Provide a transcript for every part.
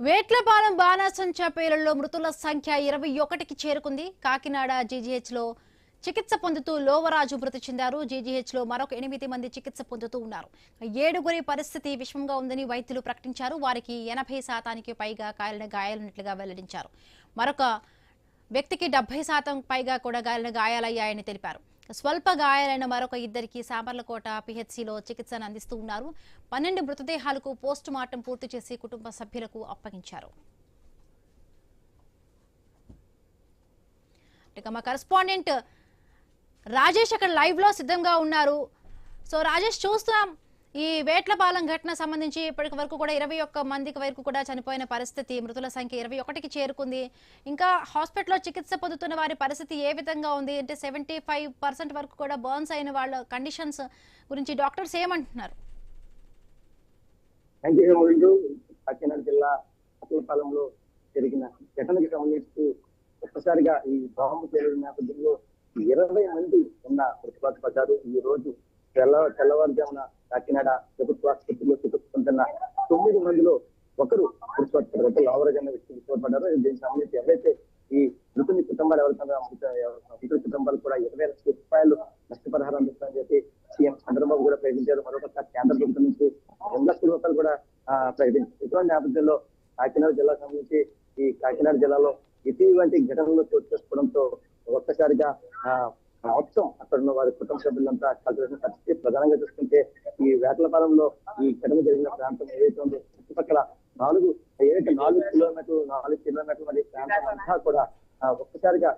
వేట్లపాలెం బాణాసంచా పేలుళ్లలో మృతుల సంఖ్య 21కి చేరుకుంది. కాకినాడ జీజీహెచ్లో చికిత్స పొందుతూ లోవరాజు మృతి చెందారు. జీజీహెచ్లో మరొక 8 మంది చికిత్స పొందుతూ ఉన్నారు. 7గురి పరిస్థితి విషమంగా ఉందని వైద్యులు ప్రకటించారు. వారికి 80% పైగా గాయాలున్నట్లుగా వెల్లడించారు. మరొక వ్యక్తికి 70% పైగా కూడా గాయాలయ్యాయని తెలిపారు. స్వల్ప గాయాలైన మరొక 2కి సామర్లకోట పిహెచ్సిలో చికిత్సను అందిస్తూ ఉన్నారు. 12 మృతదేహాలకు పోస్ట్ మార్టం పూర్తి చేసి కుటుంబ సభ్యులకు అప్పగించారు. ఇక మా కరెస్పాండెంట్ రాజేష్ అక్కడ లైవ్ లో సిద్ధంగా ఉన్నారు. సో రాజేష్, చూస్తున్నాం ఈ వేట్లపాలెం ఘటన సంబంధించి ఇప్పటి వరకు కూడా 21 మందికి వరకు కూడా చనిపోయిన పరిస్థితి, మృతుల సంఖ్య 21కి చేరుకుంది. ఇంకా హాస్పిటల్లో చికిత్స పొందుతున్న వారి పరిస్థితి ఏ విధంగా ఉంది అంటే 75% వరకు కూడా బర్న్స్ అయిన వాళ్ళ కండిషన్స్ గురించి డాక్టర్స్ ఏమంటున్నారు? కాకినాడ జిల్లా వేట్లపాలెంలో జరిగిన ఘటనకి సంబంధించి ఒక్కసారిగా ఈ బాంబు పేలిన నేపథ్యంలో 20 మంది ఉన్న మృతిపడ్డారు. ఈ రోజు తెల్లవారుజామున కాకినాడ ప్రభుత్వ ఆసుపత్రిలో చికిత్స పొందుతున్న 9 మందిలో ఒకరు మృతిపడ్డారు. లోవరాజు అనే వ్యక్తి మృతిపడ్డారు. దీనికి సంబంధించి ఎవరైతే ఈ మృతుని కుటుంబాలు ఎవరికైనా మృతుల కుటుంబాలు కూడా 20 లక్షల రూపాయలు నష్టపరిహారం అందిస్తారని చెప్పి సీఎం చంద్రబాబు కూడా ప్రకటించారు. మరొక కేంద్ర ప్రభుత్వం నుంచి 2 లక్షల రూపాయలు కూడా ప్రకటించారు. ఇటువంటి నేపథ్యంలో కాకినాడ జిల్లాకు సంబంధించి ఈ కాకినాడ జిల్లాలో ఇటువంటి ఘటనలు చోటు చేసుకోవడంతో ఒక్కసారిగా మొత్తం అక్కడ ఉన్న వారి కుటుంబ సభ్యులంతా కలిసిన పరిస్థితి. ప్రధానంగా చూసుకుంటే ఈ వేట్లపాలెంలో ఈ ఘటన జరిగిన ప్రాంతం ఏదైతే ఉందో చుట్టుపక్కల 4 కిలోమీటర్ల మరి ప్రాంతం అంతా కూడా ఒక్కసారిగా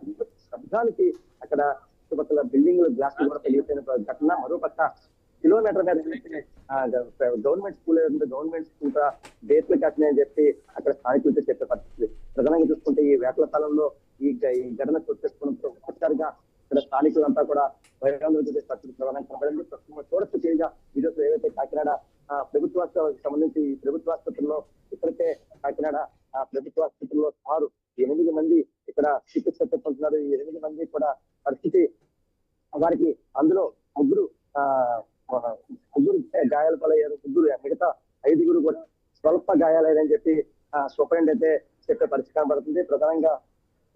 శబ్దానికి అక్కడ చుట్టుపక్కల బిల్డింగ్లు గ్లాసులు కూడా పెరిగిపోయిన ఘటన. మరోపక్క కిలోమీటర్ మీద గవర్నమెంట్ స్కూల్ ఏదైతే గవర్నమెంట్ స్కూల్ బేస్లు కట్టినాయని చెప్పి అక్కడ స్థానికులతో చెప్పే పరిస్థితి. ప్రధానంగా చూసుకుంటే ఈ వేట్లపాలెంలో ఈ ఘటన చోటు చేసుకోవడంతో ఒక్కసారిగా ఇక్కడ స్థానికులంతా కూడా భయాందోళన పరిస్థితి ప్రధానంగా కనబడింది. చూడొచ్చు తీరుగా ఈరోజు ఏవైతే కాకినాడ ప్రభుత్వానికి సంబంధించి ప్రభుత్వ ఆసుపత్రిలో ఇప్పటికే కాకినాడ ప్రభుత్వ ఆసుపత్రిలో సుమారు 8 మంది ఇక్కడ చికిత్స పొందుతున్నారు. ఈ 8 మంది కూడా పరిస్థితి వారికి అందులో ముగ్గురు గాయాల పాలయ్యారు. మిగతా 5గురు కూడా స్వల్ప గాయాలయ్యారని చెప్పి సూపరింట్ అయితే చెప్పే పరిస్థితి కనబడుతుంది. ప్రధానంగా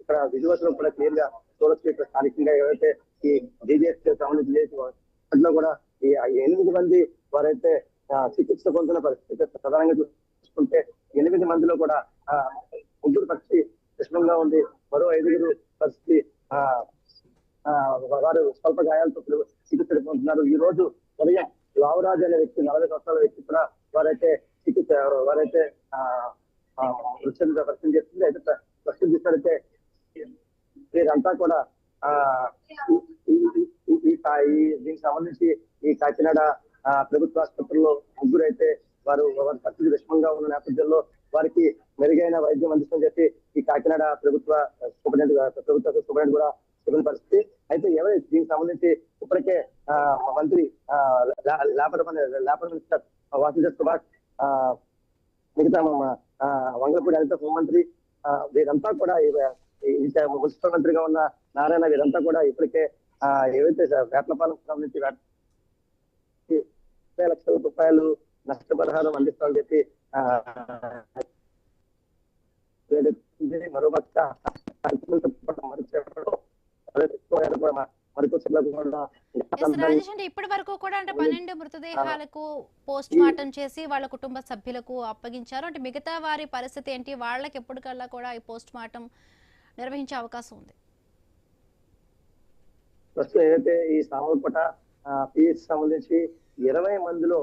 ఇక్కడ విజువల్స్ లో కూడా క్లియర్ గా చూడొచ్చు. ఇక్కడ స్థానికంగా ఏవైతే ఈ జీజీఎస్ సంబంధించి వాటిలో కూడా ఈ 8 మంది వారైతే చికిత్స పొందుతున్న పరిస్థితి. ప్రధానంగా చూసుకుంటే 8 మందిలో కూడా 3 పరిస్థితి విషమంగా ఉంది. మరో 5గురు పరిస్థితి వారు స్వల్ప గాయాలతో చికిత్స పొందుతున్నారు. ఈ రోజు ఉదయం లావరాజు అనే వ్యక్తి 40 సంవత్సరాల వ్యక్తి కూడా వారైతే పరిస్థితి చేస్తుంది. అయితే పరిస్థితి చూసినట్లయితే వీరంతా కూడా దీనికి సంబంధించి ఈ కాకినాడ ప్రభుత్వ ఆసుపత్రిలో 3 అయితే వారి పరిస్థితి విషమంగా ఉన్న నేపథ్యంలో వారికి మెరుగైన వైద్యం అందిస్తుందని చెప్పి ఈ కాకినాడ ప్రభుత్వ సూపరింటెండెంట్ కూడా చెప్పిన పరిస్థితి. అయితే ఎవరైతే దీనికి సంబంధించి ఇప్పటికే మంత్రి లేబర్ మినిస్టర్ వాసుదేవ్ సుభాష్, మిగతా వంగలపూడి అనిత హోంమంత్రి, వీరంతా కూడా మున్సిపల్ మంత్రిగా ఉన్న నారాయణ, వీరంతా కూడా ఇప్పటికే ఏవైతే వేట్లపాలెం సంబంధించి 20 లక్షల రూపాయలు నష్టపరిహారం అందిస్తామని చెప్పి మరోపక్క ఇప్పటి వరకు కూడా అంటే 12 మృతదేహాలకు పోస్ట్ మార్టం చేసి వాళ్ళ కుటుంబ సభ్యులకు అప్పగించారు. అంటే మిగతా వారి పరిస్థితి ఏంటి? వాళ్ళకి ఎప్పటికల్లా కూడా ఈ పోస్ట్ మార్టం నిర్వహించే అవకాశం ఉంది? ప్రస్తుతం ఏదైతే ఈ సామర్లకోట పిఎస్ సంబంధించి 20 మందిలో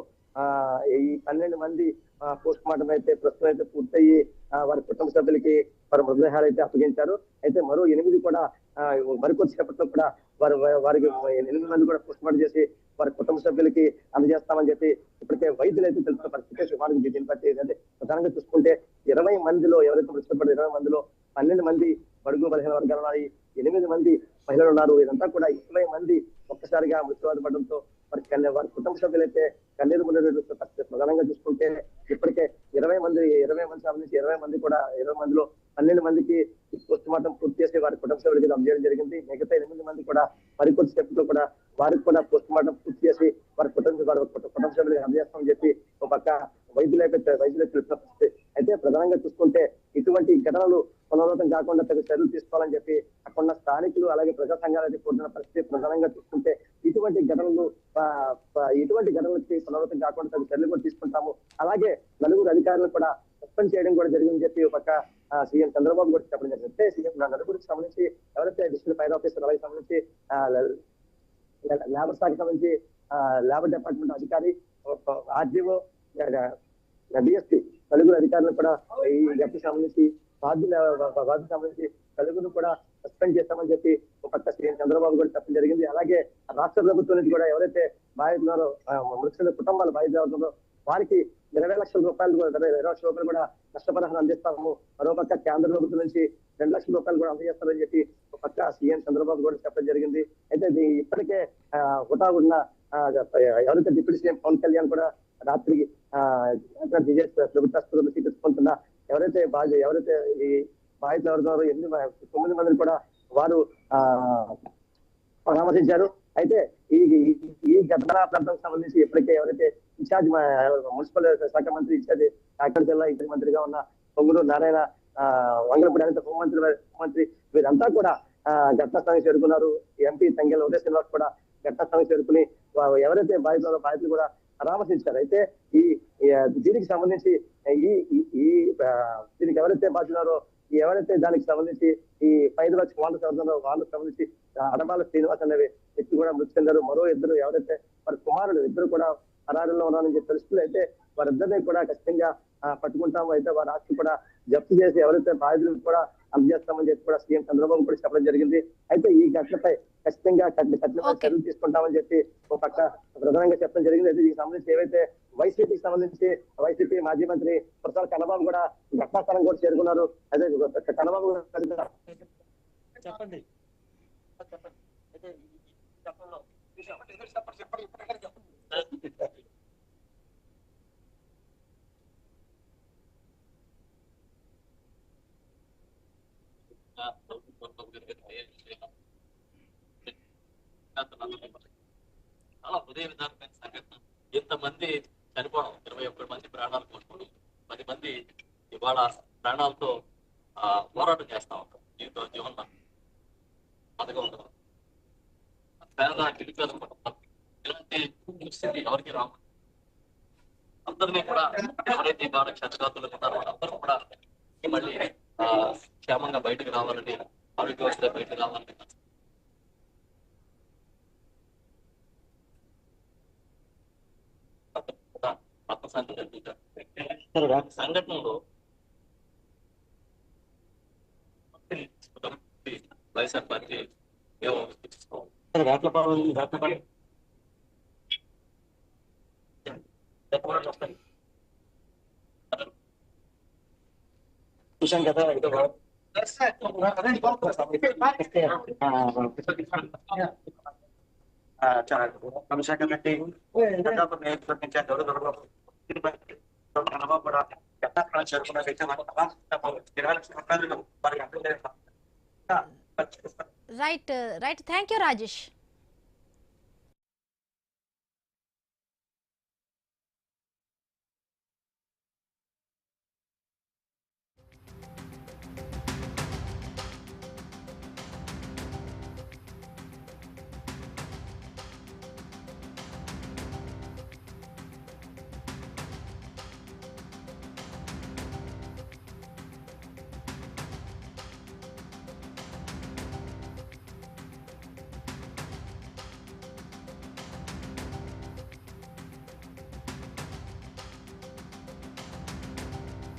ఈ 12 మంది పోస్ట్ మార్టం అయితే ప్రస్తుతం అయితే పూర్తయ్యి వారి కుటుంబ సభ్యులకి వారి మృతదేహాలు అయితే అప్పగించారు. అయితే మరో 8 కూడా మరికొద్దిసేపట్లో కూడా వారికి 8 మంది కూడా పోస్ట్ మార్టం చేసి వారి కుటుంబ సభ్యులకి అందజేస్తామని చెప్పి ఇప్పటికే వైద్యులు అయితే తెలుసుకున్న పరిస్థితి. సుమారు దీన్ని బట్టి ఏంటంటే ప్రధానంగా చూసుకుంటే 20 మందిలో ఎవరైతే మృతిపడ్డారో 20 మందిలో 12 మంది బడుగు బలహీన వర్గాలు ఉన్నాయి, 8 మంది మహిళలు ఉన్నారు. ఇదంతా కూడా 20 మంది ఒక్కసారిగా మృత్యువాది పడడంతో వారి కుటుంబ సభ్యులైతే కన్నీరు మున్నీరు పరిస్థితి. ప్రధానంగా చూసుకుంటే ఇప్పటికే 20 మంది సంబంధించి 20 మంది కూడా 20 మందిలో 12 మందికి పోస్ట్ మార్టం పూర్తి చేసి వారి కుటుంబ సభ్యులకి అందజేయడం జరిగింది. మిగతా 8 మంది కూడా మరికొద్ది సేపట్లో కూడా వారికి కూడా పోస్ట్ మార్టం పూర్తి చేసి వారి కుటుంబ సభ్యులకి అందజేస్తామని చెప్పి ఒక పక్క వైద్యులకు తెలిపిన పరిస్థితి. అయితే ప్రధానంగా చూసుకుంటే ఇటువంటి ఘటనలు పునరావృతం కాకుండా తగు చర్యలు తీసుకోవాలని చెప్పి అక్కడ స్థానికులు అలాగే ప్రజా సంఘాలకి కోరుతున్న పరిస్థితి. ప్రధానంగా చూసుకుంటే ఇటువంటి ఘటనలకి పునరావృతం కాకుండా తగు చర్యలు కూడా తీసుకుంటాము. అలాగే నలుగురు అధికారులు కూడా సస్పెండ్ చేయడం కూడా జరిగిందని చెప్పి ఒక పక్క సీఎం చంద్రబాబు కూడా చెప్పడం జరిగింది. అంటే సీఎం నలుగురికి సంబంధించి ఎవరైతే డిస్ట్రిక్ట్ ఫైర్ ఆఫీసర్ అలాగే సంబంధించి లేబర్ శాఖ సంబంధించి లేబర్ డిపార్ట్మెంట్ అధికారి, ఆర్డీఓ, డిఎస్పీ నలుగురు అధికారులు కూడా ఈ ఘటనకు సంబంధించి బాధ్యత సంబంధించి నలుగురు కూడా సస్పెండ్ చేస్తామని చెప్పి ఒక పక్క సీఎం చంద్రబాబు కూడా చెప్పడం జరిగింది. అలాగే రాష్ట్ర ప్రభుత్వం నుంచి కూడా ఎవరైతే బాధితున్నారో మృతుల కుటుంబాలు బాధితులు వారికి 20 లక్షల రూపాయలు 20 లక్షల రూపాయలు కూడా నష్టపరిహారం అందిస్తాము. మరోపక్క కేంద్ర ప్రభుత్వం నుంచి 2 లక్షల రూపాయలు కూడా అందజేస్తారని చెప్పి ఒక పక్క సీఎం చంద్రబాబు కూడా చెప్పడం జరిగింది. అయితే ఇప్పటికే హుటాహుటిన ఎవరైతే డిప్యూటీ సీఎం పవన్ కళ్యాణ్ కూడా రాత్రి ప్రభుత్వ చికిత్స పొందుతున్న ఎవరైతే ఈ బాధితులు ఎవరున్నారో 9 మందిని కూడా వారు పరామర్శించారు. అయితే ఈ ఘటనా ప్రాంతానికి సంబంధించి ఇప్పటికే ఎవరైతే ఇన్ఛార్జ్ మున్సిపల్ శాఖ మంత్రి ఇన్ఛార్జ్ కాకినాడ జిల్లా ఇన్ఛార్జ్ మంత్రిగా ఉన్న పొంగూరు నారాయణ, వంగలపూడి అనిత హోంమంత్రి వీరంతా కూడా ఘటనా స్థానానికి చేరుకున్నారు. ఎంపీ తంగెల ఉదయ శ్రీనివాస్ కూడా ఘటనా స్థానానికి చేరుకుని ఎవరైతే బాధితులు కూడా పరామర్శించారు. అయితే దీనికి సంబంధించి దీనికి ఎవరైతే బాధ్యున్నారో ఎవరైతే దానికి సంబంధించి ఈ 5 లక్షల వాళ్ళకు సంబంధించి అడబాల శ్రీనివాస్ అనే వ్యక్తి కూడా మృతి చెందారు. మరో ఇద్దరు ఎవరైతే వారి కుమారుడు ఇద్దరు కూడా పరారులో ఉన్నారని చెప్పి తెలుస్తుంది. అయితే వారిద్దరిని కూడా ఖచ్చితంగా పట్టుకుంటాము. అయితే వారి ఆస్తి కూడా జప్తు చేసి ఎవరైతే బాధితులు కూడా అందజేస్తామని చెప్పి కూడా సీఎం చంద్రబాబు కూడా చెప్పడం జరిగింది. అయితే ఈ ఘటనపై ఖచ్చితంగా చర్యలు తీసుకుంటామని చెప్పి ఒక పక్క ప్రధానంగా చెప్పడం జరిగింది. అయితే దీనికి సంబంధించి ఏవైతే వైసీపీకి సంబంధించి వైసీపీ మాజీ మంత్రి ప్రసాద్ కన్నబాబు కూడా ఘటనాస్థలం కూడా చేరుకున్నారు. అదే కన్నబాబు చెప్పండి. చాలా హృదయ విధానమైన సంఘటన. ఇంతమంది చనిపోవడం, 21 మంది ప్రాణాలు కోల్పోవడం, 10 మంది ఇవాళ ప్రాణాలతో పోరాటం చేస్తా ఉంటాం. జీవన పథకం ఉండదు. పేద గిరిపేద కుటుంబం ఇలాంటి పరిస్థితి ఎవరికి రావు. అందరినీ కూడా ఎవరైతే ఇవాళ క్షతగాతులు ఉన్నారో వాళ్ళందరూ కూడా మళ్ళీ క్షేమంగా బయటకు రావాలని, ఆరోగ్య వ్యవస్థ బయటకు రావాలని ఆత్మశాంతి జరుగుతారు. సంఘటనలో వైఎస్ఆర్ పార్టీ చూసాం కదా. కమిషాఖ పెట్టి చంద్రబాబు కూడా చేరుకున్న వ్యక్తి 20 లక్షల రూపాయలు వారికి రైట్ థ్యాంక్ యూ రాజేష్.